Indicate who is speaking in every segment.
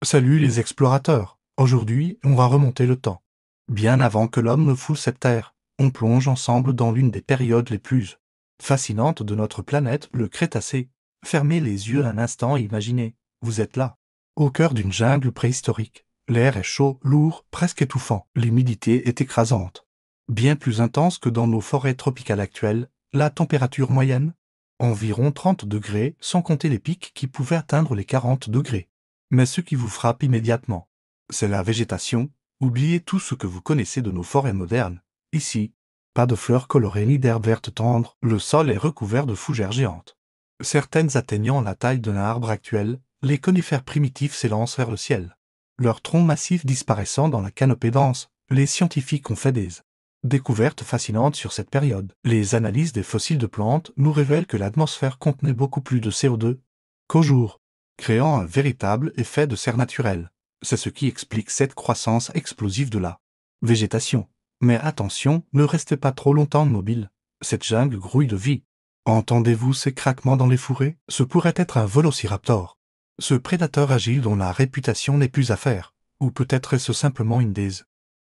Speaker 1: Salut les explorateurs. Aujourd'hui, on va remonter le temps. Bien avant que l'homme ne foule cette terre, on plonge ensemble dans l'une des périodes les plus fascinantes de notre planète, le Crétacé. Fermez les yeux un instant et imaginez, vous êtes là, au cœur d'une jungle préhistorique. L'air est chaud, lourd, presque étouffant. L'humidité est écrasante. Bien plus intense que dans nos forêts tropicales actuelles. La température moyenne, environ 30 degrés, sans compter les pics qui pouvaient atteindre les 40 degrés. Mais ce qui vous frappe immédiatement, c'est la végétation. Oubliez tout ce que vous connaissez de nos forêts modernes. Ici, pas de fleurs colorées ni d'herbes vertes tendres, le sol est recouvert de fougères géantes. Certaines atteignant la taille d'un arbre actuel, les conifères primitifs s'élancent vers le ciel. Leurs troncs massifs disparaissant dans la canopée dense, les scientifiques ont fait des découvertes fascinantes sur cette période. Les analyses des fossiles de plantes nous révèlent que l'atmosphère contenait beaucoup plus de CO2 qu'au jour, créant un véritable effet de serre naturel. C'est ce qui explique cette croissance explosive de la végétation. Mais attention, ne restez pas trop longtemps immobile. Cette jungle grouille de vie. Entendez-vous ces craquements dans les fourrés? Ce pourrait être un vélociraptor. Ce prédateur agile dont la réputation n'est plus à faire. Ou peut-être est-ce simplement une des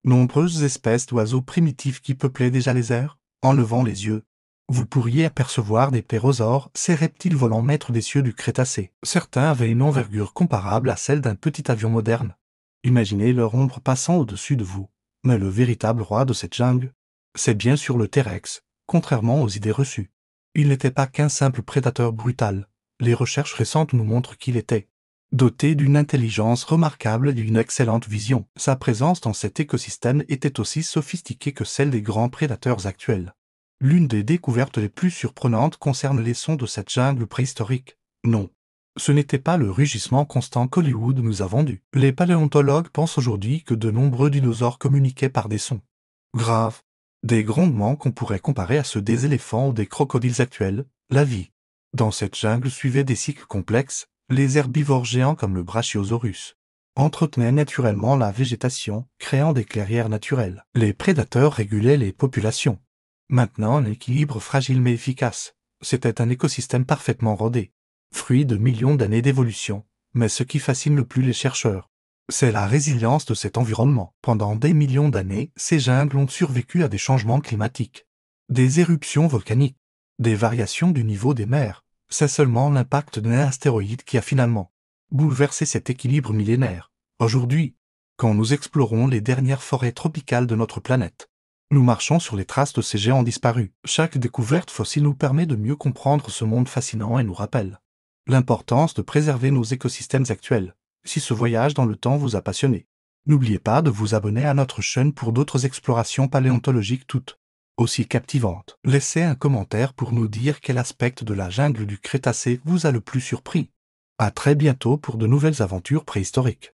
Speaker 1: nombreuses espèces d'oiseaux primitifs qui peuplaient déjà les airs? En levant les yeux, vous pourriez apercevoir des pérosaures, ces reptiles volants maîtres des cieux du Crétacé. Certains avaient une envergure comparable à celle d'un petit avion moderne. Imaginez leur ombre passant au-dessus de vous. Mais le véritable roi de cette jungle, c'est bien sûr le T-Rex, contrairement aux idées reçues. Il n'était pas qu'un simple prédateur brutal. Les recherches récentes nous montrent qu'il était doté d'une intelligence remarquable et d'une excellente vision. Sa présence dans cet écosystème était aussi sophistiquée que celle des grands prédateurs actuels. L'une des découvertes les plus surprenantes concerne les sons de cette jungle préhistorique. Non, ce n'était pas le rugissement constant qu'Hollywood nous a vendu. Les paléontologues pensent aujourd'hui que de nombreux dinosaures communiquaient par des sons graves, des grondements qu'on pourrait comparer à ceux des éléphants ou des crocodiles actuels. La vie dans cette jungle suivait des cycles complexes. Les herbivores géants comme le Brachiosaurus entretenaient naturellement la végétation, créant des clairières naturelles. Les prédateurs régulaient les populations. Maintenant un équilibre fragile mais efficace. C'était un écosystème parfaitement rodé, fruit de millions d'années d'évolution. Mais ce qui fascine le plus les chercheurs, c'est la résilience de cet environnement. Pendant des millions d'années, ces jungles ont survécu à des changements climatiques, des éruptions volcaniques, des variations du niveau des mers. C'est seulement l'impact d'un astéroïde qui a finalement bouleversé cet équilibre millénaire. Aujourd'hui, quand nous explorons les dernières forêts tropicales de notre planète, nous marchons sur les traces de ces géants disparus. Chaque découverte fossile nous permet de mieux comprendre ce monde fascinant et nous rappelle l'importance de préserver nos écosystèmes actuels. Si ce voyage dans le temps vous a passionné, n'oubliez pas de vous abonner à notre chaîne pour d'autres explorations paléontologiques toutes aussi captivantes. Laissez un commentaire pour nous dire quel aspect de la jungle du Crétacé vous a le plus surpris. À très bientôt pour de nouvelles aventures préhistoriques.